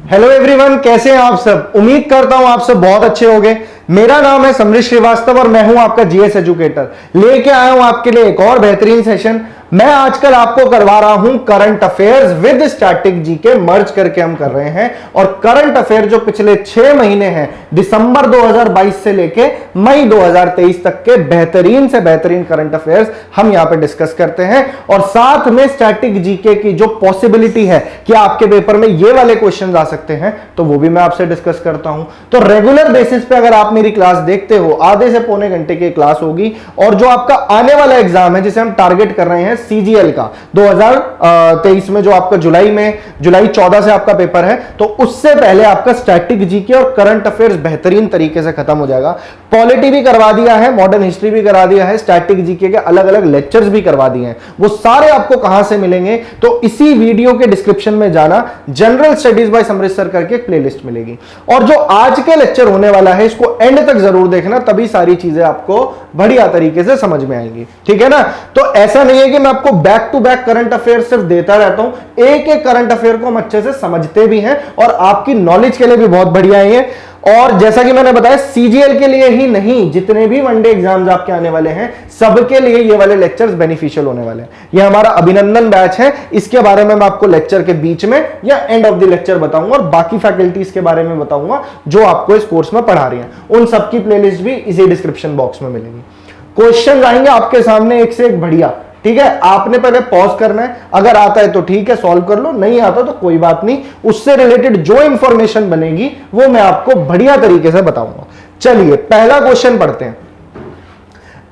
Hello everyone, कैसे हैं आप सब। उम्मीद करता हूं आप सब बहुत अच्छे होंगे। मेरा नाम है समृद्ध श्रीवास्तव और मैं हूं आपका जीएस एजुकेटर। लेके आया हूं आपके लिए एक और बेहतरीन सेशन। मैं आजकल आपको करवा रहा हूं current affairs with static GK merge करके हम कर रहे हैं। और करंट अफेयर जो पिछले 6 महीने हैं, दिसंबर 2022 से लेके मई 2023 तक के बेहतरीन से बेहतरीन करंट अफेयर्स हम यहां पे डिस्कस करते हैं। और साथ में स्टैटिक जीके की जो पॉसिबिलिटी है कि आपके पेपर में ये वाले क्वेश्चन आ सकते हैं, तो वो भी मैं आपसे डिस्कस करता हूं। तो रेगुलर बेसिस पे अगर आप मेरी क्लास देखते हो, आधे से पौने घंटे की क्लास होगी। और जो आपका आने वाला एग्जाम है जिसे हम टारगेट कर रहे हैं सीजीएल का 2023 में, जो आपका जुलाई 14 से आपका पेपर है, तो उससे पहले आपका स्टैटिक जीके और करंट अफेयर्स बेहतरीन तरीके से खत्म हो जाएगा। पॉलिटी भी करवा दिया है, मॉडर्न हिस्ट्री भी करा दिया है, स्टैटिक जीके के अलग अलग लेक्चर्स भी करवा दिए हैं। वो सारे आपको कहां से मिलेंगे, तो इसी वीडियो के डिस्क्रिप्शन में जाना, जनरल स्टडीज बाय समृद्ध सर करके एक प्लेलिस्ट मिलेगी। और जो आज के लेक्चर होने वाला है, इसको एंड तक जरूर देखना, तभी सारी चीजें आपको बढ़िया तरीके से समझ में आएंगी। ठीक है ना। तो ऐसा नहीं है कि मैं आपको back to back current affair सिर्फ देता रहता हूं, एक एक करंट अफेयर को हम अच्छे से समझते भी हैं और आपकी नॉलेज के लिए भी बहुत बढ़िया है। और जैसा कि मैंने बताया, सीजीएल के लिए ही नहीं, जितने भी वनडे एग्जाम्स आपके आने वाले हैं, सबके लिए ये वाले लेक्चर्स बेनिफिशियल होने वाले हैं। ये हमारा अभिनंदन बैच है, इसके बारे में मैं आपको लेक्चर के बीच में या एंड ऑफ द लेक्चर बताऊंगा, और बाकी फैकल्टीज के बारे में बताऊंगा जो आपको इस कोर्स में पढ़ा रही हैं। उन सबकी प्लेलिस्ट भी इसी डिस्क्रिप्शन बॉक्स में मिलेगी। क्वेश्चन आएंगे आपके सामने एक से एक बढ़िया। ठीक है, आपने पहले पॉज करना है, अगर आता है तो ठीक है सॉल्व कर लो, नहीं आता तो कोई बात नहीं। उससे रिलेटेड जो इंफॉर्मेशन बनेगी वो मैं आपको बढ़िया तरीके से बताऊंगा। चलिए पहला क्वेश्चन पढ़ते हैं।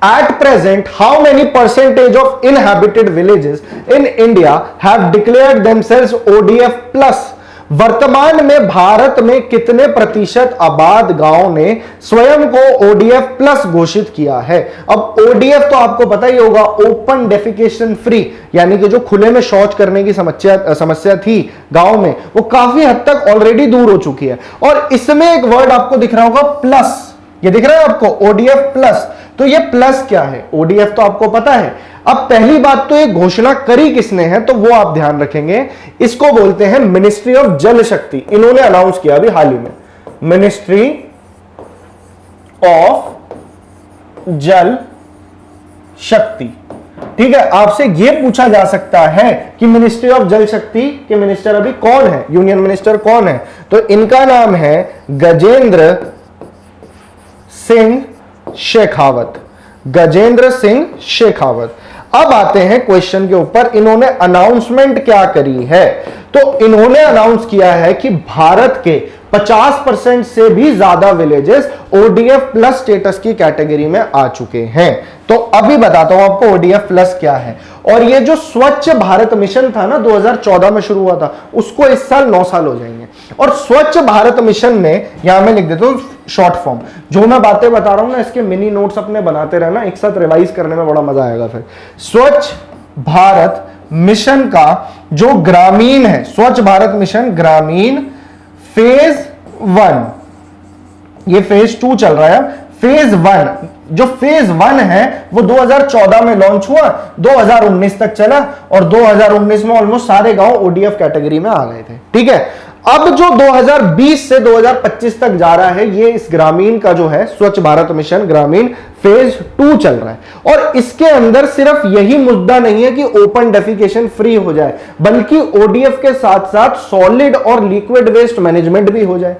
At present, how many percentage of inhabited villages in India have declared themselves ODF plus? वर्तमान में भारत में कितने प्रतिशत आबाद गांव ने स्वयं को ओडीएफ प्लस घोषित किया है। अब ओडीएफ तो आपको पता ही होगा, ओपन डेफिकेशन फ्री, यानी कि जो खुले में शौच करने की समस्या थी गांव में, वो काफी हद तक ऑलरेडी दूर हो चुकी है। और इसमें एक वर्ड आपको दिख रहा होगा प्लस, ये दिख रहा है आपको ओडीएफ प्लस। तो ये प्लस क्या है, ओडीएफ तो आपको पता है। अब पहली बात तो ये घोषणा करी किसने है, तो वो आप ध्यान रखेंगे। इसको बोलते हैं मिनिस्ट्री ऑफ जल शक्ति। इन्होंने अनाउंस किया अभी हाल ही में, मिनिस्ट्री ऑफ जल शक्ति। ठीक है, आपसे ये पूछा जा सकता है कि मिनिस्ट्री ऑफ जल शक्ति के मिनिस्टर अभी कौन है, यूनियन मिनिस्टर कौन है, तो इनका नाम है गजेंद्र सिंह शेखावत। गजेंद्र सिंह शेखावत। अब आते हैं क्वेश्चन के ऊपर, इन्होंने अनाउंसमेंट क्या करी है। तो इन्होंने अनाउंस किया है कि भारत के 50% से भी ज्यादा विलेजेस ओडीएफ प्लस स्टेटस की कैटेगरी में आ चुके हैं। तो अभी बताता हूं आपको ओडीएफ प्लस क्या है। और ये जो स्वच्छ भारत मिशन था ना, 2014 में शुरू हुआ था, उसको इस साल 9 साल हो जाएंगे। और स्वच्छ भारत मिशन ने, यहां मैं लिख देता हूं शॉर्ट फॉर्म, जो मैं बातें बता रहा हूं ना, इसके मिनी नोट्स अपने बनाते रहना, एक साथ रिवाइज करने में बड़ा मजा आएगा फिर। स्वच्छ भारत मिशन का जो ग्रामीण है, स्वच्छ भारत मिशन ग्रामीण फेज 1, ये फेज 2 चल रहा है। फेज 1, जो फेज 1 है वो 2014 में लॉन्च हुआ, 2019 तक चला, और 2019 में ऑलमोस्ट सारे गांव ओडीएफ कैटेगरी में आ गए थे। ठीक है, अब जो 2020 से 2025 तक जा रहा है, ये इस ग्रामीण का जो है स्वच्छ भारत मिशन ग्रामीण फेज 2 चल रहा है। और इसके अंदर सिर्फ यही मुद्दा नहीं है कि ओपन डेफिकेशन फ्री हो जाए, बल्कि ओडीएफ के साथ साथ सॉलिड और लिक्विड वेस्ट मैनेजमेंट भी हो जाए,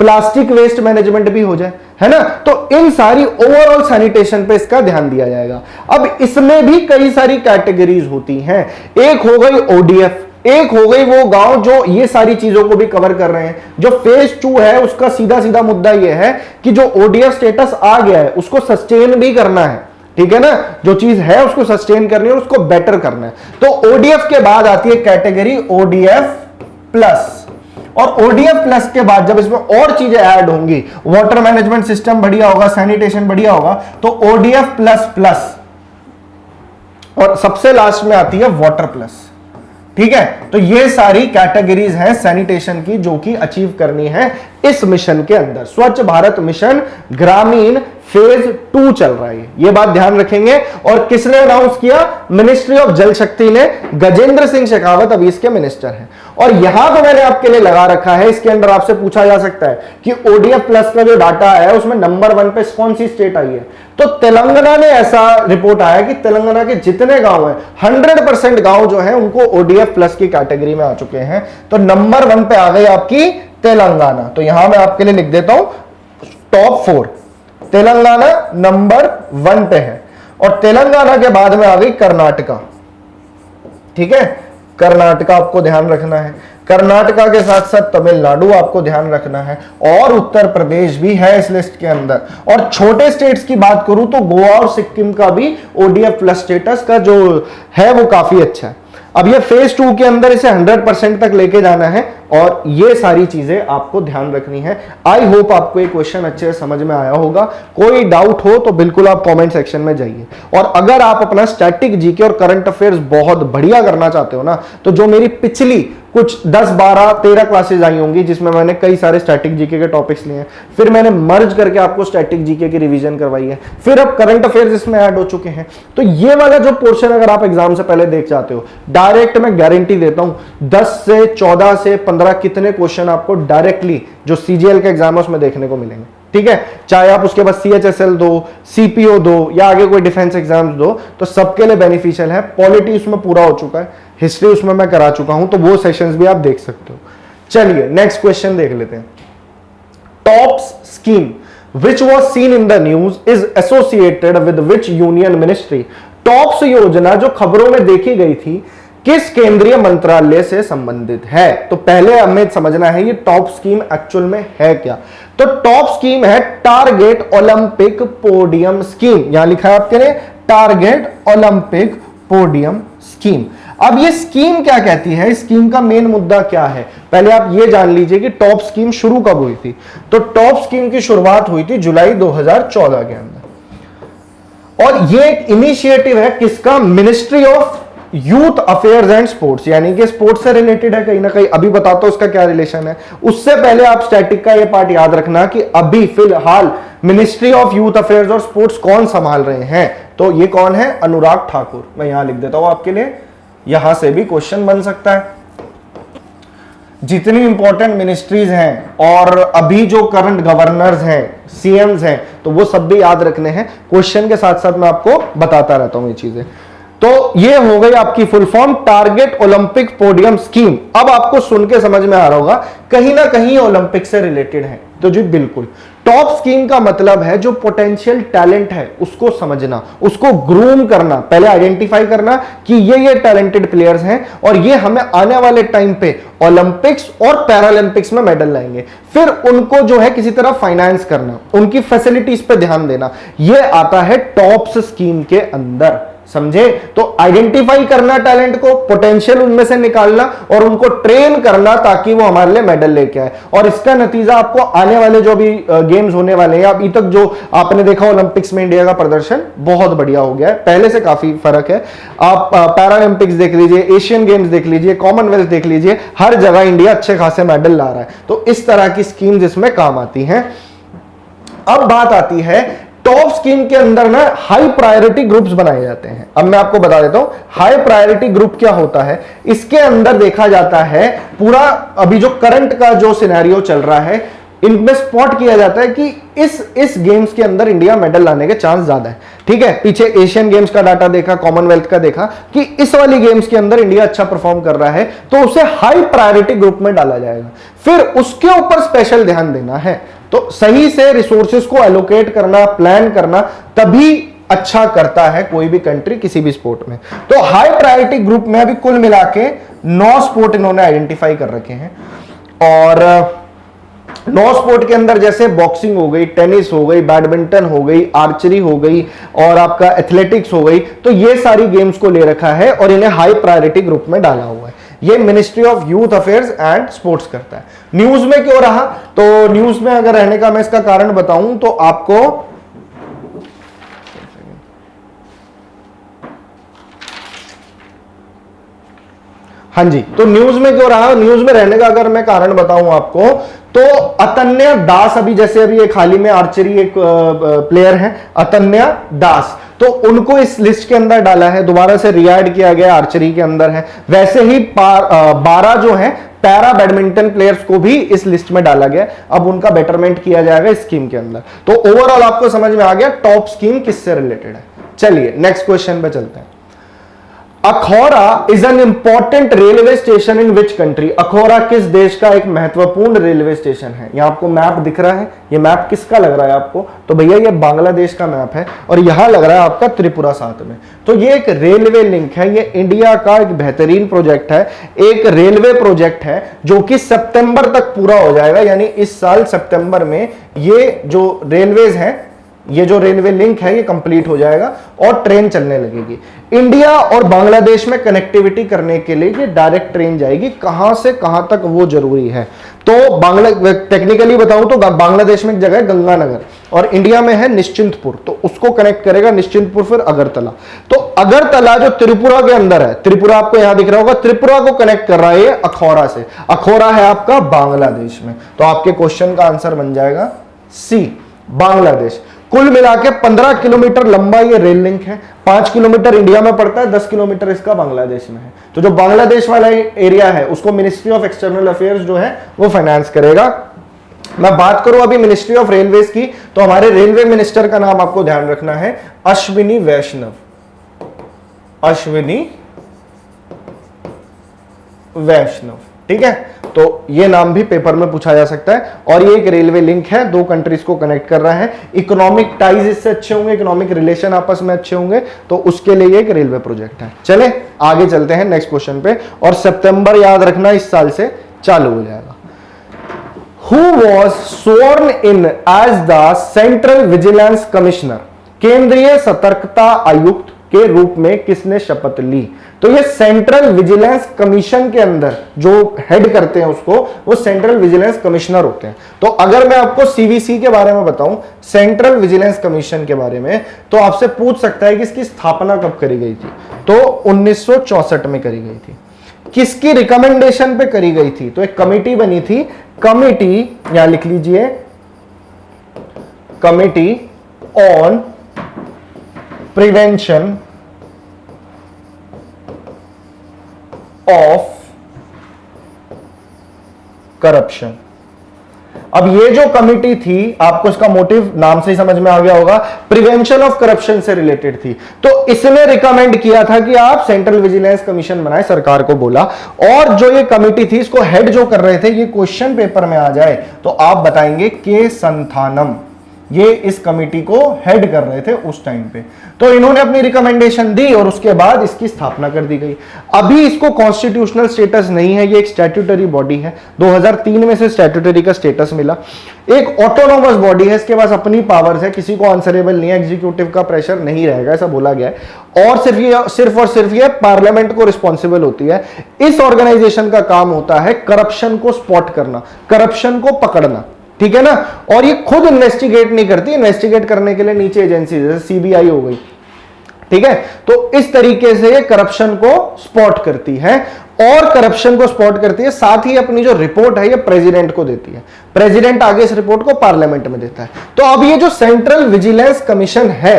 प्लास्टिक वेस्ट मैनेजमेंट भी हो जाए, है ना। तो इन सारी ओवरऑल सैनिटेशन पे इसका ध्यान दिया जाएगा। अब इसमें भी कई सारी कैटेगरीज होती हैं। एक हो गई ओडीएफ, एक हो गई वो गांव जो ये सारी चीजों को भी कवर कर रहे हैं। जो फेज 2 है उसका सीधा सीधा मुद्दा ये है कि जो ओडीएफ स्टेटस आ गया है उसको सस्टेन भी करना है। ठीक है ना, जो चीज है उसको सस्टेन करनी है और उसको बेटर करना है। तो ओडीएफ के बाद आती है कैटेगरी ओडीएफ प्लस, और ओडीएफ प्लस के बाद जब इसमें और चीजें ऐड होंगी, वाटर मैनेजमेंट सिस्टम बढ़िया होगा, सैनिटेशन बढ़िया होगा, तो ओडीएफ प्लस प्लस, और सबसे लास्ट में आती है वाटर प्लस। ठीक है, तो ये सारी कैटेगरीज हैं सैनिटेशन की जो कि अचीव करनी है इस मिशन के अंदर। स्वच्छ भारत मिशन ग्रामीण फेज 2 चल रहा है, ये बात ध्यान रखेंगे। और किसने अनाउंस किया, मिनिस्ट्री ऑफ जल शक्ति ने, गजेंद्र सिंह शेखावत अभी इसके मिनिस्टर हैं। और यहां तो मैंने आपके लिए लगा रखा है, इसके अंदर आपसे पूछा जा सकता है कि ओडीएफ प्लस का जो डाटा है उसमें नंबर 1 पे कौन सी स्टेट आई है। तो तेलंगाना ने ऐसा रिपोर्ट आया कि तेलंगाना के जितने गांव हैं 100% गांव जो है उनको ओडीएफ प्लस की कैटेगरी में आ चुके हैं। तो नंबर 1 पे आ गई आपकी तेलंगाना। तो यहां मैं आपके लिए लिख देता हूं टॉप 4, तेलंगाना नंबर 1 पे है। और तेलंगाना के बाद में आ गई कर्नाटका। ठीक है, कर्नाटका आपको ध्यान रखना है। कर्नाटका के साथ साथ तमिलनाडु आपको ध्यान रखना है, और उत्तर प्रदेश भी है इस लिस्ट के अंदर। और छोटे स्टेट्स की बात करूं तो गोवा और सिक्किम का भी ओडीएफ प्लस स्टेटस का जो है वो काफी अच्छा है। अब ये फेज 2 के अंदर इसे 100% तक लेके जाना है, और ये सारी चीजें आपको ध्यान रखनी है। आई होप आपको ये क्वेश्चन अच्छे से समझ में आया होगा। कोई डाउट हो तो बिल्कुल आप कमेंट सेक्शन में जाइए। और अगर आप अपना स्टैटिक जीके और करंट अफेयर्स बहुत बढ़िया करना चाहते हो ना, तो जो मेरी पिछली कुछ 10, 12, 13 क्लासेस आई होंगी जिसमें मैंने कई सारे स्टैटिक जीके के टॉपिक्स लिए हैं, फिर मैंने मर्ज करके आपको स्टैटिक जीके की रिवीजन करवाई है, फिर अब करंट अफेयर्स इसमें ऐड हो चुके हैं। तो ये वाला जो पोर्शन अगर आप एग्जाम से पहले देख जाते हो, डायरेक्ट मैं गारंटी देता हूं 10 से 14 से 15 कितने क्वेश्चन आपको डायरेक्टली जो सीजीएल के एग्जाम है उसमें देखने को मिलेंगे। ठीक है, चाहे आप उसके बाद सीएचएसएल दो, सीपीओ दो, या आगे कोई डिफेंस एग्जाम्स दो, तो सबके लिए बेनिफिशियल है। पॉलिटी उसमें पूरा हो चुका है, हिस्ट्री उसमें मैं करा चुका हूं, तो वो सेशंस भी आप देख सकते हो। चलिए नेक्स्ट क्वेश्चन देख लेते हैं। Tops scheme which was seen in the news is associated with which union ministry? Tops योजना जो खबरों में देखी गई थी किस केंद्रीय मंत्रालय से संबंधित है? तो पहले हमें समझना है ये टॉप स्कीम एक्चुअल में है क्या। तो टॉप स्कीम है टारगेट ओलंपिक पोडियम स्कीम। यहां लिखा है आपके लिए टारगेट ओलंपिक पोडियम स्कीम। अब ये स्कीम क्या कहती है, स्कीम का मेन मुद्दा क्या है, पहले आप ये जान लीजिए कि टॉप स्कीम शुरू कब हुई थी। तो टॉप स्कीम की शुरुआत हुई थी जुलाई 2014 के अंदर, और ये एक इनिशिएटिव है किसका, ministry of youth affairs and sports, यानी कि स्पोर्ट्स से रिलेटेड है कहीं ना कहीं। अभी बताता हूं उसका क्या रिलेशन है। उससे पहले आप स्टैटिक का ये पार्ट याद रखना कि अभी फिलहाल मिनिस्ट्री ऑफ यूथ अफेयर्स और स्पोर्ट्स कौन संभाल रहे हैं, तो ये कौन है, अनुराग ठाकुर। मैं यहां लिख देता हूं आपके लिए, यहां से भी क्वेश्चन बन सकता है। जितनी इंपॉर्टेंट मिनिस्ट्रीज हैं और अभी जो करंट गवर्नर्स हैं, सीएम्स हैं, तो वो सब भी याद रखने हैं। क्वेश्चन के साथ साथ मैं आपको बताता रहता हूं ये चीजें। तो ये हो गई आपकी full form target Olympic podium scheme. अब आपको सुन के समझ में आ रहा होगा कहीं ना कहीं ओलंपिक से रिलेटेड है, तो जी बिल्कुल। टॉप स्कीम का मतलब है जो पोटेंशियल टैलेंट है उसको समझना, उसको ग्रूम करना, पहले आइडेंटिफाई करना कि ये टैलेंटेड प्लेयर्स हैं और ये हमें आने वाले टाइम पे ओलंपिक्स और पैरालंपिक्स में मेडल लाएंगे। फिर उनको जो है किसी तरह फाइनेंस करना, उनकी फैसिलिटीज पे ध्यान देना, ये आता है टॉप्स स्कीम के अंदर। समझे? तो आइडेंटिफाई करना टैलेंट को, पोटेंशियल उनमें से निकालना और उनको ट्रेन करना ताकि वो हमारे लिए मेडल लेके आए। और इसका नतीजा आपको आने वाले जो भी गेम्स होने वाले हैं, अभी तक जो आपने देखा ओलंपिक्स में इंडिया का प्रदर्शन बहुत बढ़िया हो गया है, पहले से काफी फर्क है। आप पैरालंपिक्स देख लीजिए, एशियन गेम्स देख लीजिए, कॉमनवेल्थ देख लीजिए, हर जगह इंडिया अच्छे खासे मेडल ला रहा है। तो इस तरह की स्कीम्स इसमें काम आती हैं। अब बात आती है टॉप स्कीम के अंदर ना हाई प्रायोरिटी ग्रुप्स बनाए जाते हैं। अब मैं आपको बता देता हूं हाई प्रायोरिटी ग्रुप क्या होता है। इसके अंदर देखा जाता है पूरा अभी जो करंट का जो सिनेरियो चल रहा है, इनमें स्पॉट किया जाता है कि इस गेम्स के अंदर इंडिया मेडल लाने के चांस ज्यादा है। ठीक है, पीछे एशियन गेम्स का डाटा देखा, कॉमनवेल्थ का देखा कि इस वाली गेम्स के अंदर इंडिया अच्छा परफॉर्म कर रहा है, तो उसे हाई प्रायोरिटी ग्रुप में डाला जाएगा। फिर उसके ऊपर स्पेशल ध्यान देना है। तो सही से रिसोर्सेज को एलोकेट करना, प्लान करना, तभी अच्छा करता है कोई भी कंट्री किसी भी स्पोर्ट में। तो हाई प्रायोरिटी ग्रुप में अभी कुल मिला के 9 स्पोर्ट इन्होंने आइडेंटिफाई कर रखे हैं। और 9 स्पोर्ट के अंदर जैसे बॉक्सिंग हो गई, टेनिस हो गई, बैडमिंटन हो गई, आर्चरी हो गई और आपका एथलेटिक्स हो गई, तो ये सारी गेम्स को ले रखा है और इन्हें हाई प्रायोरिटी ग्रुप में डाला हुआ है। ये ministry of youth affairs and sports करता है। न्यूज में क्यों रहा, तो न्यूज में अगर रहने का मैं इसका कारण बताऊं तो आपको हाँ जी, तो न्यूज में क्यों रहा, न्यूज में रहने का अगर मैं कारण बताऊं आपको, तो अतन्या दास, अभी जैसे अभी एक हाल ही में आर्चरी एक प्लेयर है अतन्या दास, तो उनको इस लिस्ट के अंदर डाला है, दोबारा से रीएड किया गया, आर्चरी के अंदर है। वैसे ही 12 जो है पैरा बैडमिंटन प्लेयर्स को भी इस लिस्ट में डाला गया, अब उनका बेटरमेंट किया जाएगा इस स्कीम के अंदर। तो ओवरऑल आपको समझ में आ गया टॉप स्कीम किससे रिलेटेड है। चलिए नेक्स्ट क्वेश्चन पे चलते हैं। Akhaura is an important railway station in which country? Akhaura किस देश का एक महत्वपूर्ण रेलवे स्टेशन है? यहां आपको मैप दिख रहा है, ये मैप किसका लग रहा है आपको? तो भैया ये बांग्लादेश का मैप है और यहां लग रहा है आपका त्रिपुरा साथ में। तो ये एक रेलवे लिंक है, ये इंडिया का एक बेहतरीन प्रोजेक्ट है, एक रेलवे प्रोजेक्ट है जो कि सितंबर तक पूरा हो जाएगा, यानी इस साल सितंबर में ये जो रेलवेज हैं, ये जो रेलवे लिंक है ये कंप्लीट हो जाएगा और ट्रेन चलने लगेगी। इंडिया और बांग्लादेश में कनेक्टिविटी करने के लिए ये डायरेक्ट ट्रेन जाएगी, कहां से कहां तक वो जरूरी है। तो टेक्निकली बताऊं तो बांग्लादेश में एक जगह है गंगानगर और इंडिया में है निश्चिंतपुर, तो उसको कनेक्ट करेगा निश्चिंतपुर फिर अगरतला। तो अगरतला जो त्रिपुरा के अंदर है, त्रिपुरा आपको यहां दिख रहा होगा, त्रिपुरा को कनेक्ट कर रहा है ये अखौरा से। अखौरा है आपका बांग्लादेश में, तो आपके क्वेश्चन का आंसर बन जाएगा सी, बांग्लादेश। कुल मिला के 15 किलोमीटर लंबा ये रेल लिंक है, 5 किलोमीटर इंडिया में पड़ता है, 10 किलोमीटर इसका बांग्लादेश में है। तो जो बांग्लादेश वाला एरिया है उसको मिनिस्ट्री ऑफ एक्सटर्नल अफेयर्स जो है वो फाइनेंस करेगा। मैं बात करूं अभी मिनिस्ट्री ऑफ रेलवेज की, तो हमारे रेलवे मिनिस्टर का नाम आपको ध्यान रखना है अश्विनी वैष्णव। अश्विनी वैष्णव, ठीक है। तो ये नाम भी पेपर में पूछा जा सकता है और ये एक रेलवे लिंक है, दो कंट्रीज को कनेक्ट कर रहा है। इकोनॉमिक टाइज इससे अच्छे होंगे, इकोनॉमिक रिलेशन आपस में अच्छे होंगे, तो उसके लिए एक रेलवे प्रोजेक्ट है। चले आगे चलते हैं नेक्स्ट क्वेश्चन पे, और सितंबर याद रखना इस साल से चालू हो जाएगा। Who was sworn in as the Central Vigilance Commissioner? केंद्रीय सतर्कता आयुक्त के रूप में किसने शपथ ली? तो ये सेंट्रल विजिलेंस कमीशन के अंदर जो हेड करते हैं उसको, वो सेंट्रल विजिलेंस कमिश्नर होते हैं। तो अगर मैं आपको सीवीसी के बारे में बताऊं, सेंट्रल विजिलेंस कमीशन के बारे में, तो आपसे पूछ सकता है कि इसकी स्थापना कब करी गई थी? तो 1964 में करी गई थी। किसकी रिकमेंडेशन पे करी गई थी? तो एक कमेटी बनी थी, कमेटी यहां लिख लीजिए, committee on prevention of corruption. अब ये जो कमिटी थी, आपको इसका मोटिव नाम से ही समझ में आ गया होगा, प्रिवेंशन ऑफ करप्शन से रिलेटेड थी। तो इसने रिकमेंड किया था कि आप सेंट्रल विजिलेंस कमीशन बनाए, सरकार को बोला। और जो ये कमिटी थी, इसको हेड जो कर रहे थे, ये क्वेश्चन पेपर में आ जाए तो आप बताएंगे के संथानम, ये इस कमिटी को हेड कर रहे थे उस टाइम पे। तो इन्होंने अपनी रिकमेंडेशन दी और उसके बाद इसकी स्थापना कर दी गई। अभी इसको कॉन्स्टिट्यूशनल स्टेटस नहीं है, ये एक स्टैट्यूटरी बॉडी है, 2003 में से स्टैट्यूटरी का स्टेटस मिला। एक ऑटोनोमस बॉडी है, इसके पास अपनी पावर्स है, किसी को आंसरेबल नहीं है, एग्जीक्यूटिव का प्रेशर नहीं रहेगा, ऐसा बोला गया है। और सिर्फ ये पार्लियामेंट को रिस्पॉन्सिबल होती है। इस ऑर्गेनाइजेशन का काम होता है करप्शन को स्पॉट करना, करप्शन को पकड़ना, ठीक है ना। और ये खुद इन्वेस्टिगेट नहीं करती, इन्वेस्टिगेट करने के लिए नीचे एजेंसी जैसे सीबीआई हो गई, ठीक है। तो इस तरीके से ये करप्शन को स्पॉट करती है और करप्शन को स्पॉट करती है, साथ ही अपनी जो रिपोर्ट है ये प्रेसिडेंट को देती है, प्रेसिडेंट आगे इस रिपोर्ट को पार्लियामेंट में देता है। तो अब ये जो सेंट्रल विजिलेंस कमीशन है,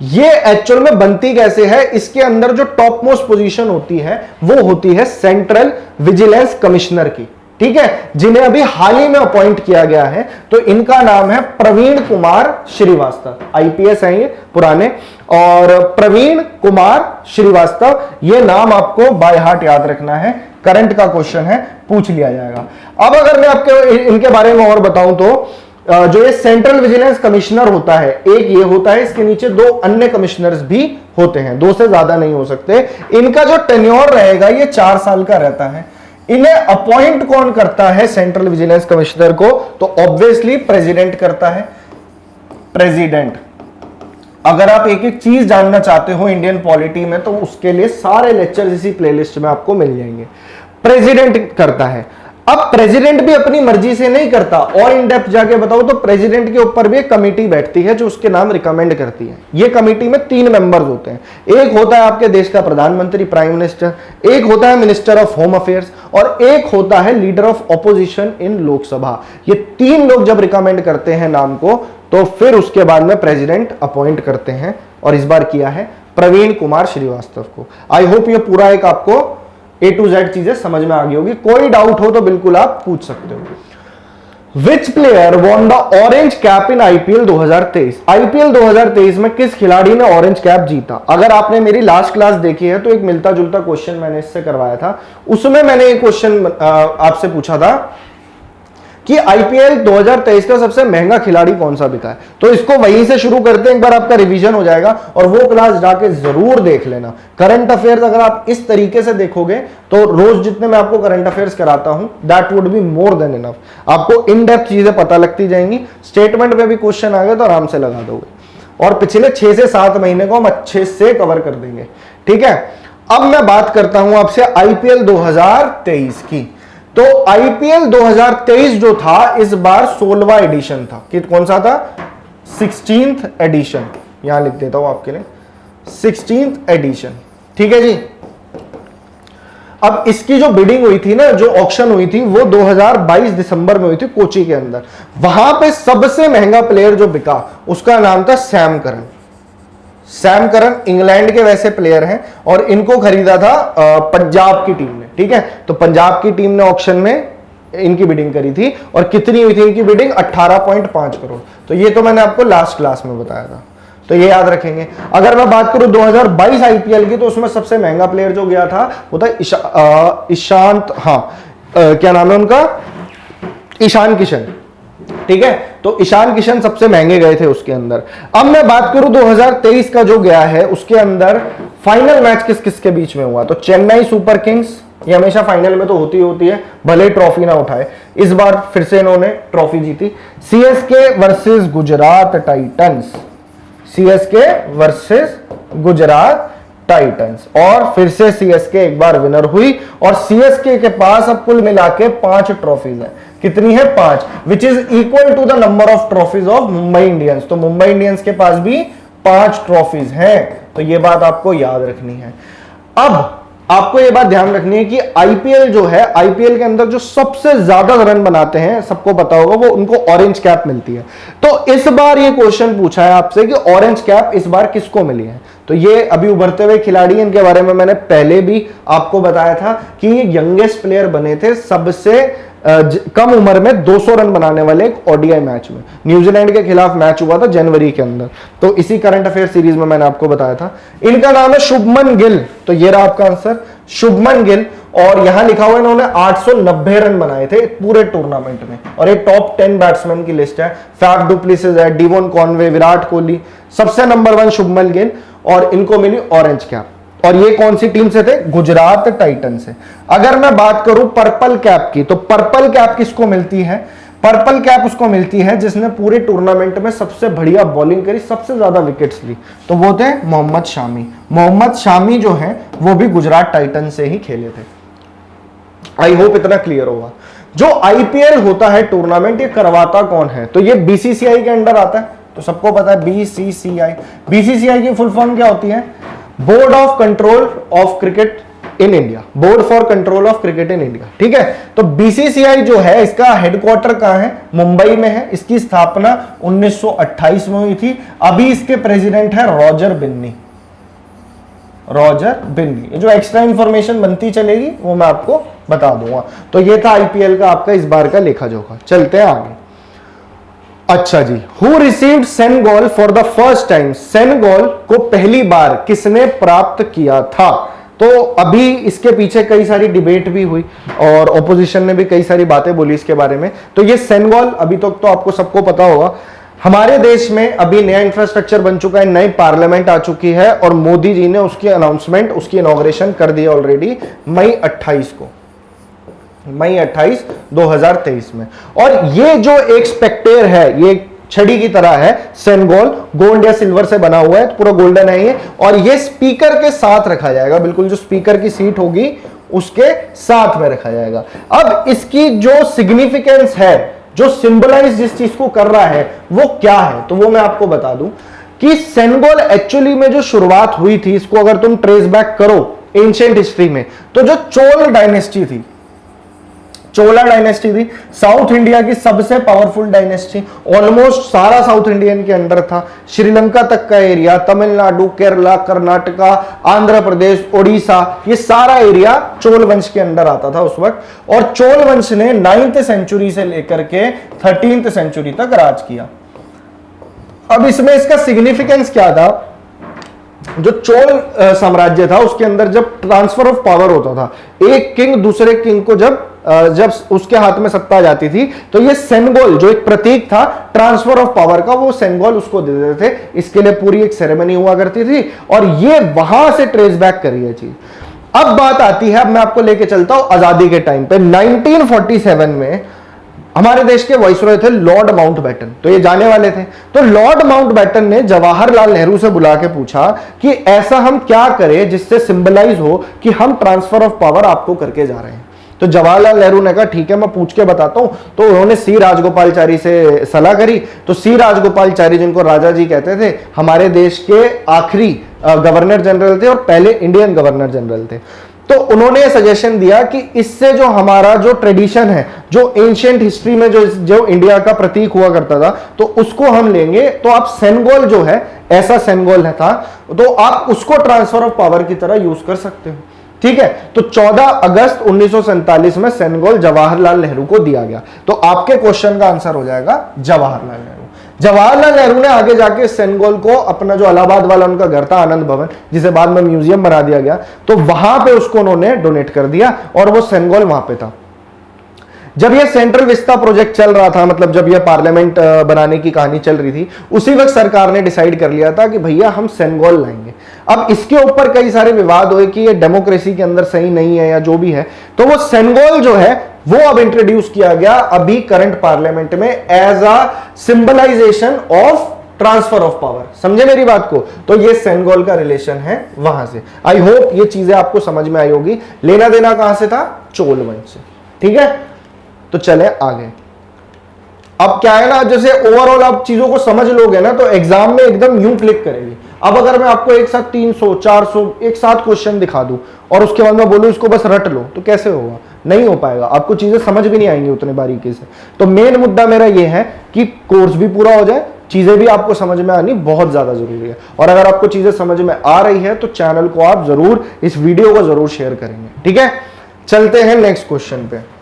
ये एक्चुअल में बनती कैसे है? इसके अंदर जो टॉप मोस्ट पोजीशन होती है वो होती है सेंट्रल विजिलेंस कमिश्नर की, ठीक है, जिन्हें अभी हाल ही में अपॉइंट किया गया है। तो इनका नाम है प्रवीण कुमार श्रीवास्तव, आईपीएस हैं ये पुराने, और प्रवीण कुमार श्रीवास्तव, ये नाम आपको बाय हार्ट याद रखना है, करंट का क्वेश्चन है, पूछ लिया जाएगा। अब अगर मैं आपके इनके बारे में और बताऊं तो जो ये सेंट्रल विजिलेंस कमिश्नर होता है, एक ये होता है, इसके नीचे दो अन्य कमिश्नर्स भी होते हैं, दो से ज्यादा नहीं हो सकते। इनका जो टेन्योर रहेगा ये 4 साल का रहता है। इन्हें अपॉइंट कौन करता है सेंट्रल विजिलेंस कमिश्नर को? तो ऑब्वियसली प्रेसिडेंट करता है, प्रेसिडेंट। अगर आप एक एक चीज जानना चाहते हो इंडियन पॉलिटी में, तो उसके लिए सारे लेक्चर इसी प्लेलिस्ट में आपको मिल जाएंगे। प्रेसिडेंट करता है। अब प्रेसिडेंट भी अपनी मर्जी से नहीं करता, और इन डेप्थ जाके बताओ तो प्रेसिडेंट के ऊपर भी एक कमेटी बैठती है जो उसके नाम रिकमेंड करती है। ये कमेटी में 3 मेंबर्स होते हैं, एक होता है आपके देश का प्रधानमंत्री, प्राइम मिनिस्टर, एक होता है मिनिस्टर ऑफ होम अफेयर्स, और एक होता है लीडर ऑफ ऑपोजिशन इन लोकसभा। ये 3 लोग जब रिकमेंड करते हैं नाम को, तो फिर उसके बाद में प्रेसिडेंट अपॉइंट करते हैं और इस बार किया है प्रवीण कुमार श्रीवास्तव को। आई होप ये पूरा एक आपको A to Z चीजें समझ में आ गई होगी। कोई डाउट हो तो बिल्कुल आप पूछ सकते हो। विच player won the orange cap in IPL 2023? IPL 2023 में किस खिलाड़ी ने ऑरेंज कैप जीता? अगर आपने मेरी लास्ट क्लास देखी है तो एक मिलता जुलता क्वेश्चन मैंने इससे करवाया था। उसमें मैंने एक क्वेश्चन आपसे पूछा था कि आईपीएल 2023 का सबसे महंगा खिलाड़ी कौन सा बिका है। तो इसको वहीं से शुरू करते हैं, एक बार आपका रिवीजन हो जाएगा और वो क्लास जाके जरूर देख लेना। करंट अफेयर्स अगर आप इस तरीके से देखोगे तो रोज जितने मैं आपको करंट अफेयर्स कराता हूं that would be more than enough. आपको इन डेप्थ चीजें पता लगती जाएंगी। स्टेटमेंट में भी क्वेश्चन आ गए तो आराम से लगा दोगे और पिछले 6 से 7 महीने को हम अच्छे से कवर कर देंगे। ठीक है, अब मैं बात करता हूं आपसे आईपीएल 2023 की। तो आईपीएल 2023 जो था इस बार 16वां एडिशन था। कि कौन सा था? 16th addition. यहां लिख देता हूं आपके लिए 16th एडिशन। ठीक है जी। अब इसकी जो बिडिंग हुई थी ना, जो ऑक्शन हुई थी, वो 2022 दिसंबर में हुई थी कोची के अंदर। वहां पे सबसे महंगा प्लेयर जो बिका उसका नाम था Sam Curran. Sam Curran England के वैसे प्लेयर हैं और इनको खरीदा था पंजाब की टीम ने। ठीक है, तो पंजाब की टीम ने ऑक्शन में इनकी बिडिंग करी थी और कितनी हुई थी इनकी बिडिंग? 18.5 करोड़। तो ये तो मैंने आपको लास्ट क्लास में बताया था, तो ये याद रखेंगे। अगर मैं बात करूं 2022 आईपीएल की तो उसमें सबसे महंगा प्लेयर जो गया था वो था ईशांत, क्या नाम है उनका? ईशान किशन। ठीक है, तो ईशान किशन सबसे महंगे गए थे उसके अंदर। अब मैं बात करूं 2023 का जो गया है उसके अंदर फाइनल मैच किस किस के बीच में हुआ? तो चेन्नई सुपर किंग्स, ये हमेशा फाइनल में तो होती है भले ट्रॉफी ना उठाए, इस बार फिर से इन्होंने ट्रॉफी जीती। CSK versus Gujarat Titans, CSK versus Gujarat Titans, और फिर से सीएसके एक बार विनर हुई और सीएसके के पास अब कुल मिला के 5 ट्रॉफीज है। कितनी है? 5, which is equal to the number of trophies of Mumbai Indians. तो मुंबई इंडियंस के पास भी 5 ट्रॉफीज हैं। तो ये बात आपको याद रखनी है। अब आपको ये बात ध्यान रखनी है कि आईपीएल जो है, आईपीएल के अंदर जो सबसे ज्यादा रन बनाते हैं, सबको पता होगा, वो उनको ऑरेंज कैप मिलती है। तो इस बार ये क्वेश्चन पूछा है आपसे कि ऑरेंज कैप इस बार किसको मिली है। तो ये अभी उभरते हुए खिलाड़ी, इनके बारे में मैंने पहले भी आपको बताया था कि ये यंगेस्ट प्लेयर बने थे सबसे कम उम्र में 200 रन बनाने वाले एक ओडीआई मैच में। न्यूजीलैंड के खिलाफ मैच हुआ था जनवरी के अंदर, तो इसी करंट अफेयर सीरीज में मैंने आपको बताया था। इनका नाम है शुभमन गिल। तो ये रहा आपका आंसर, शुभमन गिल। और यहां लिखा हुआ इन्होंने 890 रन बनाए थे पूरे टूर्नामेंट में, और ये टॉप 10 बैट्समैन की लिस्ट है। फैफ डु प्लेसिस है, डिवोन कॉनवे, विराट कोहली, सबसे नंबर 1 शुभमन गिल, और इनको मिली ऑरेंज कैप। और ये कौन सी टीम से थे? गुजरात टाइटन से। अगर मैं बात करूं पर्पल कैप की, तो पर्पल कैप किसको मिलती है? पर्पल कैप उसको मिलती है जिसने पूरे टूर्नामेंट में सबसे बढ़िया बॉलिंग करी, सबसे ज्यादा विकेट्स ली। तो वो थे मोहम्मद शामी। मोहम्मद शामी जो है वो भी गुजरात टाइटन से ही खेले थे। आई होप इतना क्लियर होगा। जो आईपीएल होता है टूर्नामेंट, ये करवाता कौन है? तो ये बीसीसीआई के अंडर आता है, तो सबको पता है बीसीसीआई। बीसीसीआई की फुल फॉर्म क्या होती है? Board of control of cricket in India, board for control of cricket in India. ठीक है, तो बीसीसीआई जो है इसका हेडक्वार्टर कहां है? मुंबई में है। इसकी स्थापना 1928 में हुई थी। अभी इसके प्रेसिडेंट है रॉजर बिन्नी। रॉजर बिन्नी। ये जो एक्स्ट्रा इंफॉर्मेशन बनती चलेगी वो मैं आपको बता दूंगा। तो ये था आईपीएल का आपका इस बार का लेखा जोखा। चलते हैं आगे। अच्छा जी, who received Senegal for the first time? Senegal को पहली बार किसने प्राप्त किया था? तो अभी इसके पीछे कई सारी डिबेट भी हुई और ऑपोजिशन ने भी कई सारी बातें बोली इसके बारे में। तो ये सेनेगल अभी तक तो आपको सबको पता होगा, हमारे देश में अभी नया इंफ्रास्ट्रक्चर बन चुका है, नई पार्लियामेंट आ चुकी है और मोदी जी ने उसकी अनाउंसमेंट, उसकी इनॉग्रेशन कर दिया ऑलरेडी मई 28 को, मई 28, 2023 में। और ये जो एक स्पेक्टेयर है, ये छड़ी की तरह है, सेनेगल गोल्ड या सिल्वर से बना हुआ है, पूरा गोल्डन है ये, और ये स्पीकर के साथ रखा जाएगा, बिल्कुल जो स्पीकर की सीट होगी उसके साथ में रखा जाएगा। अब इसकी जो सिग्निफिकेंस है, जो सिंबलाइज जिस चीज को कर रहा है वो क्या है, तो वो मैं आपको बता दूं कि सेनेगल एक्चुअली में जो शुरुआत हुई थी, इसको अगर तुम ट्रेस बैक करो एंशिएंट हिस्ट्री में, तो जो चोल डायनेस्टी थी, चोला डायनेस्टी थी, साउथ इंडिया की सबसे पावरफुल डायनेस्टी, ऑलमोस्ट सारा साउथ इंडियन के अंडर था, श्रीलंका तक का एरिया, तमिलनाडु, केरला, कर्नाटका, आंध्र प्रदेश, ओडिशा, ये सारा एरिया चोल वंश के अंडर आता था उस वक्त। और चोल वंश ने 9th सेंचुरी से लेकर के 13th सेंचुरी तक राज किया। अब इसमें इसका सिग्निफिकेंस क्या था, जो चोल साम्राज्य था उसके अंदर जब ट्रांसफर ऑफ पावर होता था, एक किंग दूसरे किंग को जब उसके हाथ में सत्ता जाती थी, तो ये सेनगोल जो एक प्रतीक था ट्रांसफर ऑफ पावर का, वो सेनगोल उसको दे देते थे। इसके लिए पूरी एक सेरेमनी हुआ करती थी और ये वहां से ट्रेस बैक करी है चीज। अब बात आती है, अब मैं आपको लेके चलता हूं आजादी के टाइम पे। 1947 में हमारे देश के वाइसरॉय थे लॉर्ड माउंटबेटन, तो ये जाने वाले थे। तो लॉर्ड माउंटबेटन ने जवाहरलाल नेहरू से बुला के पूछा कि ऐसा हम क्या करें जिससे सिंबलाइज हो कि हम ट्रांसफर ऑफ पावर आपको करके जा रहे हैं। तो जवाहरलाल नेहरू ने कहा ठीक है मैं पूछ के बताता हूं। तो उन्होंने सी राजगोपालचारी से सलाह करी। तो सी राजगोपालचारी, जिनको राजा जी कहते थे, हमारे देश के आखिरी गवर्नर जनरल थे और पहले इंडियन गवर्नर जनरल थे। तो उन्होंने सजेशन दिया कि इससे जो हमारा जो ट्रेडिशन है, जो एंशिएंट हिस्ट्री में जो इंडिया का प्रतीक हुआ करता था, तो उसको हम लेंगे। तो आप सेनगोल जो है, ऐसा सेनगोल है था, तो आप उसको ट्रांसफर ऑफ पावर की तरह यूज कर सकते हो। ठीक है, तो 14 अगस्त 1947 में सेनगोल जवाहरलाल नेहरू को दिया गया। तो आपके क्वेश्चन का आंसर हो जाएगा जवाहरलाल नेहरू। जवाहरलाल नेहरू ने आगे जाके सेनगोल को अपना जो इलाहाबाद वाला उनका घर था आनंद भवन, जिसे बाद में म्यूजियम बना दिया गया, तो वहां पे उसको उन्होंने डोनेट कर दिया और वो सेनगोल वहां पे था। जब ये सेंट्रल विस्ता प्रोजेक्ट चल रहा था, मतलब जब ये पार्लियामेंट बनाने की कहानी चल रही थी, उसी वक्त सरकार ने डिसाइड कर लिया था कि भैया हम सेनगोल लाएंगे। अब इसके ऊपर कई सारे विवाद हुए कि ये डेमोक्रेसी के अंदर सही नहीं है या जो भी है, तो वो सेनगोल जो है वो अब इंट्रोड्यूस किया गया अभी करंट पार्लियामेंट में as a symbolization of transfer of power. समझे मेरी बात को? तो ये सेनगोल का रिलेशन है वहां से। आई होप ये चीजें आपको समझ में आई होगी। लेना देना कहां से था? चोल वंश से। ठीक है, तो चले आगे। अब क्या है ना, जैसे ओवरऑल आप चीजों को समझ लोगे ना तो एग्जाम में एकदम यूं क्लिक करेगी। अब अगर मैं आपको एक साथ 300 400 एक साथ क्वेश्चन दिखा दूं और उसके बाद मैं बोलूं इसको बस रट लो, तो कैसे होगा? नहीं हो पाएगा, आपको चीजें समझ भी नहीं आएंगी उतने बारीकी से। तो मेन मुद्दा मेरा यह है कि कोर्स भी पूरा हो जाए, चीजें भी आपको समझ में आनी बहुत ज्यादा जरूरी है। और अगर आपको चीजें समझ में आ रही है तो चैनल को आप जरूर, इस वीडियो को जरूर शेयर करेंगे। ठीक है, चलते हैं नेक्स्ट क्वेश्चन पे।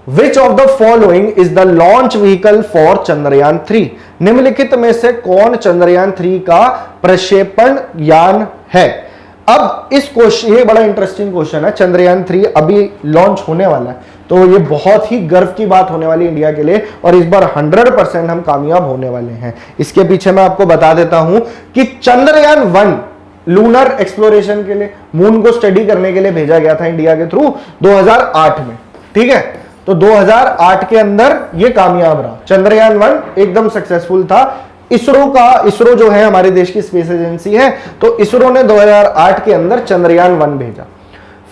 Which of the following is the launch vehicle for Chandrayaan 3? निम्नलिखित में से कौन चंद्रयान 3 का प्रक्षेपण यान है? अब इस क्वेश्चन, ये बड़ा इंटरेस्टिंग क्वेश्चन है। चंद्रयान 3 अभी लॉन्च होने वाला है, तो ये बहुत ही गर्व की बात होने वाली इंडिया के लिए और इस बार 100% हम कामयाब होने वाले हैं। इसके पीछे मैं आपको बता देता हूं कि चंद्रयान 1 लूनर एक्सप्लोरेशन के लिए, मून को स्टडी करने के लिए भेजा गया था इंडिया के थ्रू 2008 में। ठीक है, तो 2008 के अंदर ये कामयाब रहा। चंद्रयान 1 एकदम सक्सेसफुल था। इसरो जो है हमारे देश की स्पेस एजेंसी है, तो इसरो ने 2008 के अंदर चंद्रयान 1 भेजा।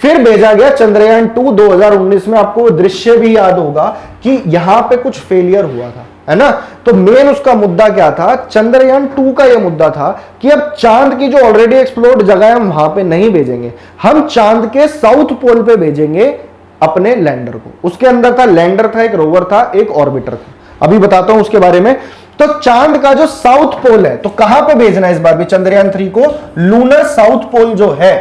फिर भेजा गया चंद्रयान 2 2019 में। आपको वो दृश्य भी याद होगा कि यहां पे कुछ फेलियर हुआ था, है ना? तो मेन उसका मुद्दा क्या था? चंद्रयान 2 का यह मुद्दा था कि अब चांद की जो ऑलरेडी एक्सप्लोर्ड जगह है हम वहां पे नहीं भेजेंगे, हम चांद के साउथ पोल पे भेजेंगे अपने लैंडर को। उसके अंदर था लैंडर था, एक रोवर था, एक ऑर्बिटर था। अभी बताता हूं उसके बारे में। तो चांद का जो साउथ पोल है, तो कहां पे भेजना है इस बार भी चंद्रयान 3 को? लूनर साउथ पोल जो है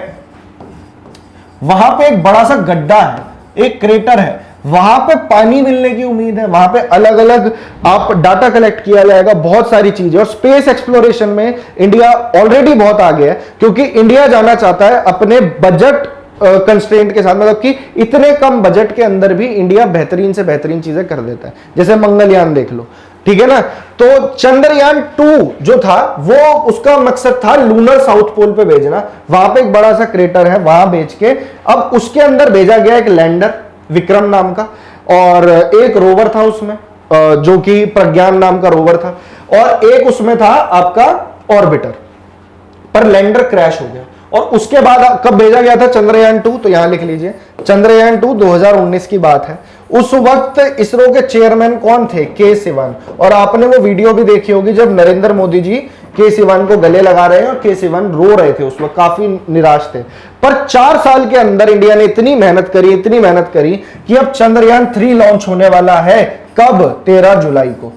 वहां पे एक बड़ा सा गड्ढा है, एक क्रेटर है, वहां पे पानी मिलने की उम्मीद है। वहां पे अलग अलग आप डाटा कलेक्ट किया जाएगा, बहुत सारी चीजें। और स्पेस एक्सप्लोरेशन में इंडिया ऑलरेडी बहुत आगे है, क्योंकि इंडिया जाना चाहता है अपने बजट कंस्ट्रेंट के साथ, मतलब कि इतने कम बजट के अंदर भी इंडिया बेहतरीन से बेहतरीन चीजें कर देता है। जैसे मंगलयान देख लो, ठीक है ना? तो चंद्रयान 2 जो था वो उसका मकसद था लूनर साउथ पोल पे भेजना। वहां पे एक बड़ा सा क्रेटर है, वहां भेज के अब उसके अंदर भेजा गया एक लैंडर विक्रम नाम का, और एक रोवर था उसमें जो कि प्रज्ञान नाम का रोवर था, और एक उसमें था आपका ऑर्बिटर। पर लैंडर क्रैश हो गया। और उसके बाद कब भेजा गया था चंद्रयान 2? तो यहां लिख लीजिए, चंद्रयान 2 2019 की बात है। उस वक्त इसरो के चेयरमैन कौन थे? के सिवन। और आपने वो वीडियो भी देखी होगी जब नरेंद्र मोदी जी के सिवान को गले लगा रहे हैं और के सिवान रो रहे थे, उस वक्त काफी निराश थे। पर 4 साल के अंदर इंडिया ने इतनी मेहनत करी कि अब चंद्रयान 3 लॉन्च होने वाला है। कब? 13 जुलाई को।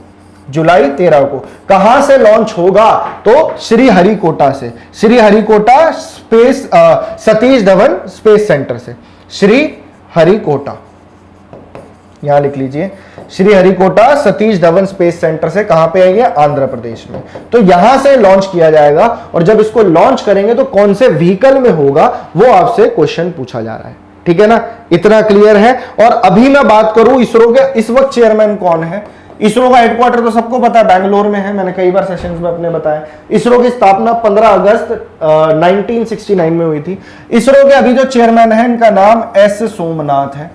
जुलाई 13 को। कहां से लॉन्च होगा? तो श्रीहरिकोटा से। Sriharikota space Satish Dhawan space centre से। श्रीहरिकोटा, यहां लिख लीजिए, श्रीहरिकोटा सतीश धवन स्पेस सेंटर से। कहां पे है ये? आंध्र प्रदेश में। तो यहां से लॉन्च किया जाएगा और जब इसको लॉन्च करेंगे तो कौन से व्हीकल में होगा वो आपसे क्वेश्चन पूछा जा रहा है। ठीक है ना, इतना क्लियर है। और अभी मैं बात करूं इसरो के इस वक्त चेयरमैन कौन है। इसरो का हेडक्वार्टर तो सबको पता है, बैंगलोर में है, मैंने कई बार सेशंस में अपने बताया। इसरो की स्थापना 15 अगस्त 1969 में हुई थी। इसरो के अभी जो चेयरमैन है इनका नाम एस सोमनाथ है,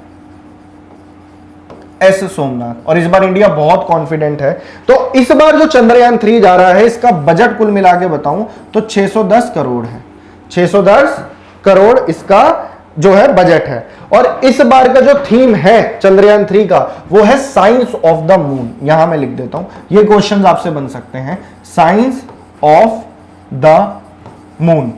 एस सोमनाथ। और इस बार इंडिया बहुत कॉन्फिडेंट है। तो इस बार जो चंद्रयान 3 जा रहा है इसका बजट कुल मिला के बताऊं तो 610 करोड़ है। 610 करोड़ इसका जो है बजट है। और इस बार का जो थीम है चंद्रयान 3 का वो है साइंस ऑफ द मून। यहां मैं लिख देता हूं, ये क्वेश्चंस आपसे बन सकते हैं, साइंस ऑफ द मून।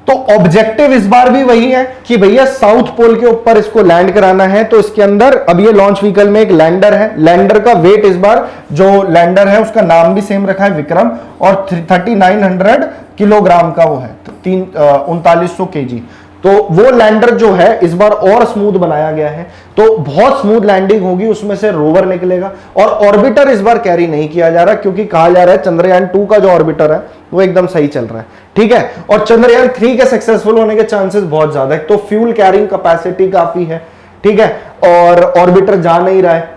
तो ऑब्जेक्टिव इस बार भी वही है कि भैया साउथ पोल के ऊपर इसको लैंड कराना है। तो इसके अंदर अब ये लॉन्च व्हीकल में एक लैंडर है। लैंडर का वेट इस बार जो लैंडर है उसका नाम भी सेम रखा है, विक्रम, और 3900 किलोग्राम का वो है, 3900 kg। तो वो लैंडर जो है इस बार और स्मूथ बनाया गया है, तो बहुत स्मूथ लैंडिंग होगी, उसमें से रोवर निकलेगा। और ऑर्बिटर इस बार कैरी नहीं किया जा रहा क्योंकि कहा जा रहा है चंद्रयान 2 का जो ऑर्बिटर है वो एकदम सही चल रहा है। ठीक है, और चंद्रयान 3 के सक्सेसफुल होने के चांसेस बहुत ज्यादा है। तो फ्यूल कैरिंग कैपेसिटी काफी है। ठीक है, और ऑर्बिटर जा नहीं रहा है,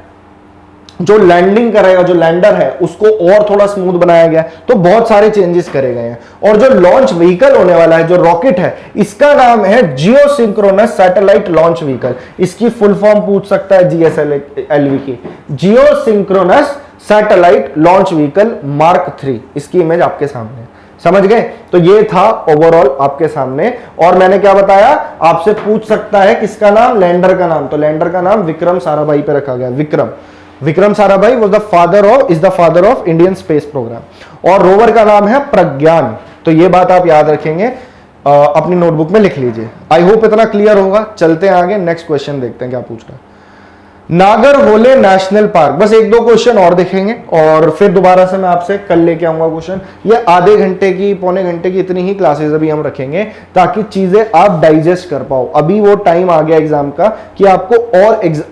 जो लैंडिंग करेगा, जो लैंडर है उसको और थोड़ा स्मूथ बनाया गया है। तो बहुत सारे चेंजेस करे गए हैं। और जो लॉन्च व्हीकल होने वाला है, जो रॉकेट है, इसका नाम है geosynchronous satellite launch vehicle. इसकी फुल फॉर्म पूछ सकता है GSLV की, geosynchronous satellite launch vehicle mark 3। इसकी इमेज आपके सामने, समझ गए? तो ये था ओवरऑल आपके सामने। और मैंने क्या बताया, आपसे पूछ सकता है किसका नाम, लैंडर का नाम। तो लैंडर का नाम विक्रम साराभाई पे रखा गया, Vikram Sarabhai is the father of Indian space programme. और रोवर का नाम है प्रज्ञान। तो ये बात आप याद रखेंगे, अपनी नोटबुक में लिख लीजिए। आई होप इतना क्लियर होगा। चलते हैं आगे, नेक्स्ट क्वेश्चन देखते हैं क्या पूछ रहा है। नागरहोले नेशनल पार्क, बस 1-2 क्वेश्चन और देखेंगे और फिर दोबारा से मैं आपसे कल लेके आऊंगा क्वेश्चन। ये आधे घंटे की, पौने घंटे की इतनी ही क्लासेस अभी हम रखेंगे ताकि चीजें आप डाइजेस्ट कर पाओ। अभी वो टाइम आ गया एग्जाम का कि आपको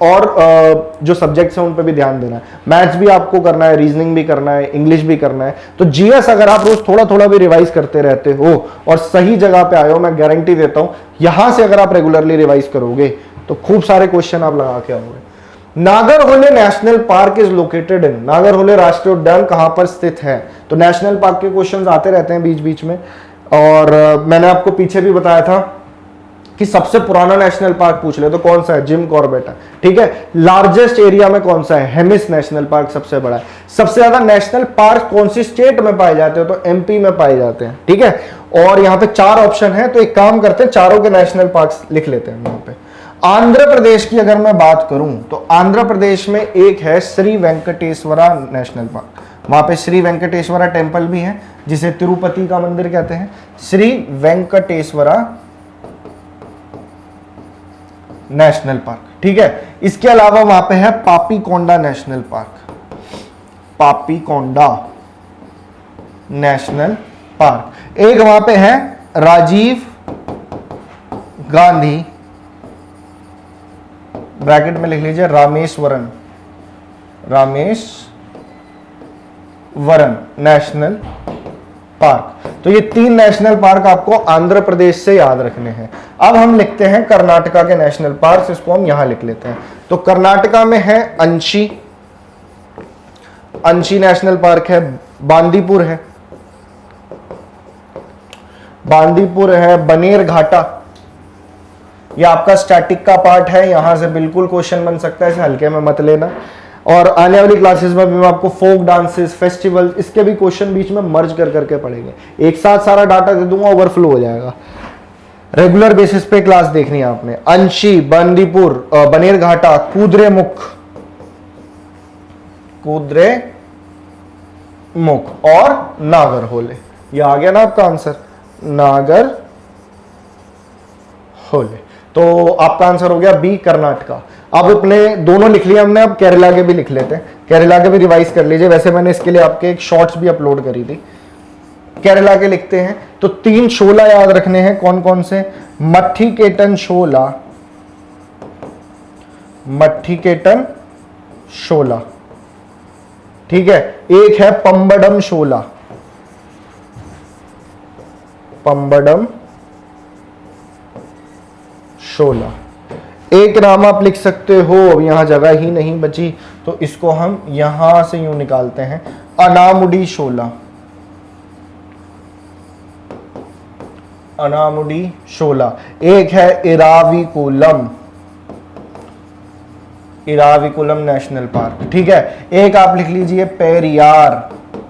और जो सब्जेक्ट्स हैं उन पर भी ध्यान देना है। मैथ्स भी आपको करना है, रीजनिंग भी करना है, इंग्लिश भी करना है। तो जीएस अगर आप रोज थोड़ा थोड़ा भी रिवाइज करते रहते हो और सही जगह पे आए हो, मैं गारंटी देता हूं यहां से अगर आप रेगुलरली रिवाइज करोगे तो खूब सारे क्वेश्चन आप लगा के आओगे। Nagarhole national park is located in, Nagarhole राष्ट्रीय उद्यान कहां पर स्थित है? तो नेशनल पार्क के क्वेश्चंस आते रहते हैं बीच बीच में। और मैंने आपको पीछे भी बताया था कि सबसे पुराना नेशनल पार्क पूछ ले तो कौन सा है, जिम कॉर्बेट है। ठीक है, लार्जेस्ट एरिया में कौन सा है, हेमिस नेशनल पार्क सबसे बड़ा है। सबसे ज्यादा नेशनल पार्क कौन सी स्टेट में पाए जाते हैं, तो एमपी में पाए जाते हैं। ठीक है, और यहाँ पे 4 ऑप्शन है, तो एक काम करते हैं चारों के नेशनल पार्क लिख लेते हैं यहाँ पे। आंध्र प्रदेश की अगर मैं बात करूं तो आंध्र प्रदेश में एक है श्री वेंकटेश्वरा नेशनल पार्क। वहां पे श्री वेंकटेश्वरा टेम्पल भी है जिसे तिरुपति का मंदिर कहते हैं, श्री वेंकटेश्वरा नेशनल पार्क। ठीक है, इसके अलावा वहां पे है Papikonda national park, Papikonda national park. एक वहां पे है राजीव गांधी, ब्रैकेट में लिख लीजिए रामेश्वरम नेशनल पार्क। तो ये 3 नेशनल पार्क आपको आंध्र प्रदेश से याद रखने हैं। अब हम लिखते हैं कर्नाटका के नेशनल पार्क, इसको हम यहां लिख लेते हैं। तो कर्नाटका में है अंशी नेशनल पार्क है, बांदीपुर है, बनेर घाटा, ये आपका स्टैटिक का पार्ट है, यहां से बिल्कुल क्वेश्चन बन सकता है, इसे हल्के में मत लेना। और आने वाली क्लासेस में भी मैं आपको फोक डांसेस, फेस्टिवल, इसके भी क्वेश्चन बीच में मर्ज कर करके पढ़ेंगे। एक साथ सारा डाटा दे दूंगा, ओवरफ्लो हो जाएगा। रेगुलर बेसिस पे क्लास देखनी है आपने। अंशी, बंदीपुर, बनेर घाटा, कुद्रेमुख मुख और नागर होले। ये आ गया ना आपका आंसर, नागर होले। तो आपका आंसर हो गया बी, कर्नाटका। अब अपने दोनों लिख लिया हमने, अब केरला के भी लिख लेते हैं। केरला के भी रिवाइज कर लीजिए, वैसे मैंने इसके लिए आपके एक शॉर्ट्स भी अपलोड करी थी। केरला के लिखते हैं तो 3 शोला याद रखने हैं। कौन कौन से? मट्ठीकेटन शोला, मट्ठीकेटन शोला, ठीक है। एक है पंबडम शोला, पंबडम शोला। एक नाम आप लिख सकते हो, अब यहां जगह ही नहीं बची तो इसको हम यहां से यूं निकालते हैं, अनामुडी शोला, अनामुडी शोला। एक है इराविकुलम, इराविकुलम नेशनल पार्क, ठीक है। एक आप लिख लीजिए पेरियार,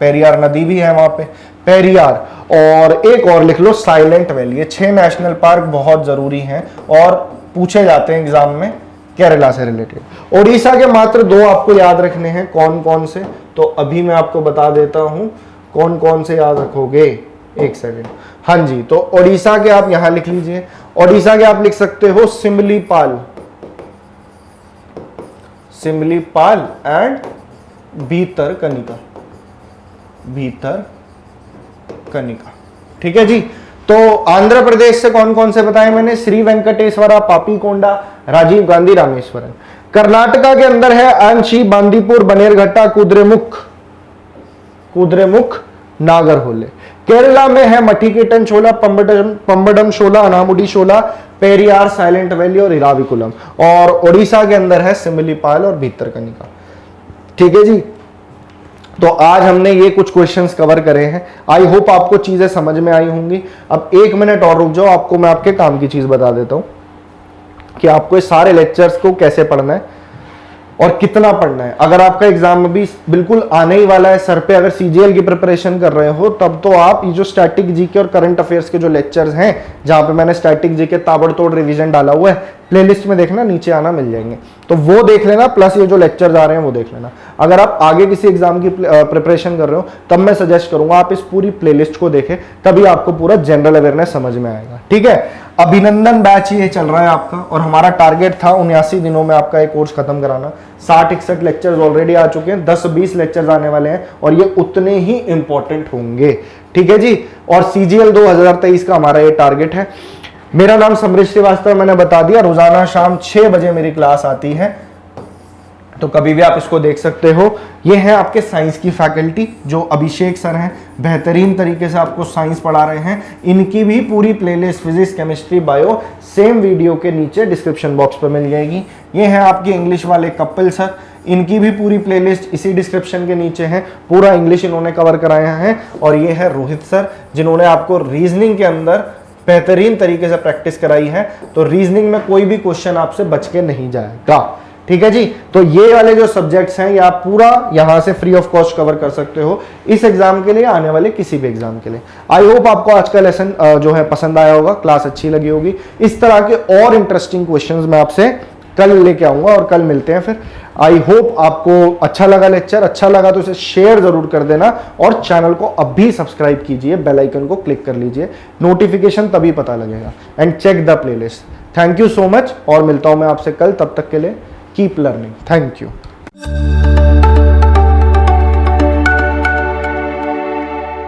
पेरियार नदी भी है वहां पे, पेरियार। और एक और लिख लो साइलेंट वैली। ये 6 नेशनल पार्क बहुत जरूरी हैं और पूछे जाते हैं एग्जाम में केरला से रिलेटेड। ओडिशा के मात्र 2 आपको याद रखने हैं। कौन कौन से? तो अभी मैं आपको बता देता हूं कौन कौन से याद रखोगे, एक सेकेंड। हाँ जी, तो ओडिशा के आप यहां लिख लीजिए। ओडिशा के आप लिख सकते हो सिमलीपाल, सिमलीपाल एंड भीतरकनिका, भीतरकनिका, ठीक है जी। तो आंध्र प्रदेश से कौन कौन से बताए मैंने? श्री वेंकटेश्वरा, पापीकोंडा, राजीव गांधी, रामेश्वरम। कर्नाटका के अंदर है अंशी, बांदीपुर, बनेरघट्टा, कुद्रेमुख, कुद्रेमुख, नागरहोले। केरला में है मट्ठीकेटन शोला, पंबडम शोला, अनामुडी शोला, पेरियार, साइलेंट वैली और इराविकुलम। और ओडिशा के अंदर है सिमलीपाल और भीतरकनिका, ठीक है जी। तो आज हमने ये कुछ क्वेश्चंस कवर करे हैं। आई होप आपको चीजें समझ में आई होंगी। अब 1 मिनट और रुक जाओ, आपको मैं आपके काम की चीज बता देता हूं कि आपको ये सारे लेक्चर्स को कैसे पढ़ना है और कितना पढ़ना है। अगर आपका एग्जाम अभी बिल्कुल आने ही वाला है सर पे, अगर सीजीएल की प्रिपरेशन कर रहे हो, तब तो आप ये जो स्टैटिक जीके और करंट अफेयर्स के जो लेक्चर्स हैं, जहां पे मैंने स्टैटिक जीके ताबड़तोड़ रिवीजन डाला हुआ है, प्लेलिस्ट में देखना, नीचे आना मिल जाएंगे, तो वो देख लेना, प्लस ये जो लेक्चर्स आ रहे हैं वो देख लेना। अगर आप आगे किसी एग्जाम की प्रिपरेशन कर रहे हो, तब मैं सजेस्ट करूंगा आप इस पूरी प्लेलिस्ट को देखें, तभी आपको पूरा जनरल अवेयरनेस समझ में आएगा, ठीक है। अभिनंदन बैच ये चल रहा है आपका, और हमारा टारगेट था 79 दिनों में आपका एक कोर्स खत्म कराना। 60-61 लेक्चर्स ऑलरेडी आ चुके हैं, 10-20 लेक्चर्स आने वाले हैं, और ये उतने ही इंपॉर्टेंट होंगे, ठीक है जी। और सीजीएल 2023 का हमारा ये टारगेट है। मेरा नाम समृद्ध श्रीवास्तव, मैंने बता दिया, रोजाना शाम 6 बजे मेरी क्लास आती है, तो कभी भी आप इसको देख सकते हो। ये है आपके साइंस की फैकल्टी, जो अभिषेक सर हैं, बेहतरीन तरीके से आपको साइंस पढ़ा रहे हैं। इनकी भी पूरी playlist physics, chemistry, bio same video के नीचे डिस्क्रिप्शन बॉक्स पर मिल जाएगी। ये है आपके इंग्लिश वाले कपिल सर, इनकी भी पूरी प्लेलिस्ट इसी डिस्क्रिप्शन के नीचे है, पूरा इंग्लिश इन्होंने कवर कराया है। और ये है रोहित सर, जिन्होंने आपको रीजनिंग के अंदर बेहतरीन तरीके से प्रैक्टिस कराई है, तो रीजनिंग में कोई भी क्वेश्चन आपसे बच के नहीं जाएगा, ठीक है जी। तो ये वाले जो सब्जेक्ट्स हैं, ये आप पूरा यहां से फ्री ऑफ कॉस्ट कवर कर सकते हो, इस एग्जाम के लिए, आने वाले किसी भी एग्जाम के लिए। आई होप आपको आज का लेसन जो है पसंद आया होगा, क्लास अच्छी लगी होगी। इस तरह के और इंटरेस्टिंग क्वेश्चंस मैं आपसे कल लेके आऊंगा, और कल मिलते हैं फिर। आई होप आपको अच्छा लगा लेक्चर, अच्छा लगा तो इसे शेयर जरूर कर देना, और चैनल को अभी सब्सक्राइब कीजिए, बेल आइकन को क्लिक कर लीजिए, नोटिफिकेशन तभी पता लगेगा। And check the playlist. Thank you so much, और मिलता हूं मैं आपसे कल, तब तक के लिए कीप लर्निंग। Thank you.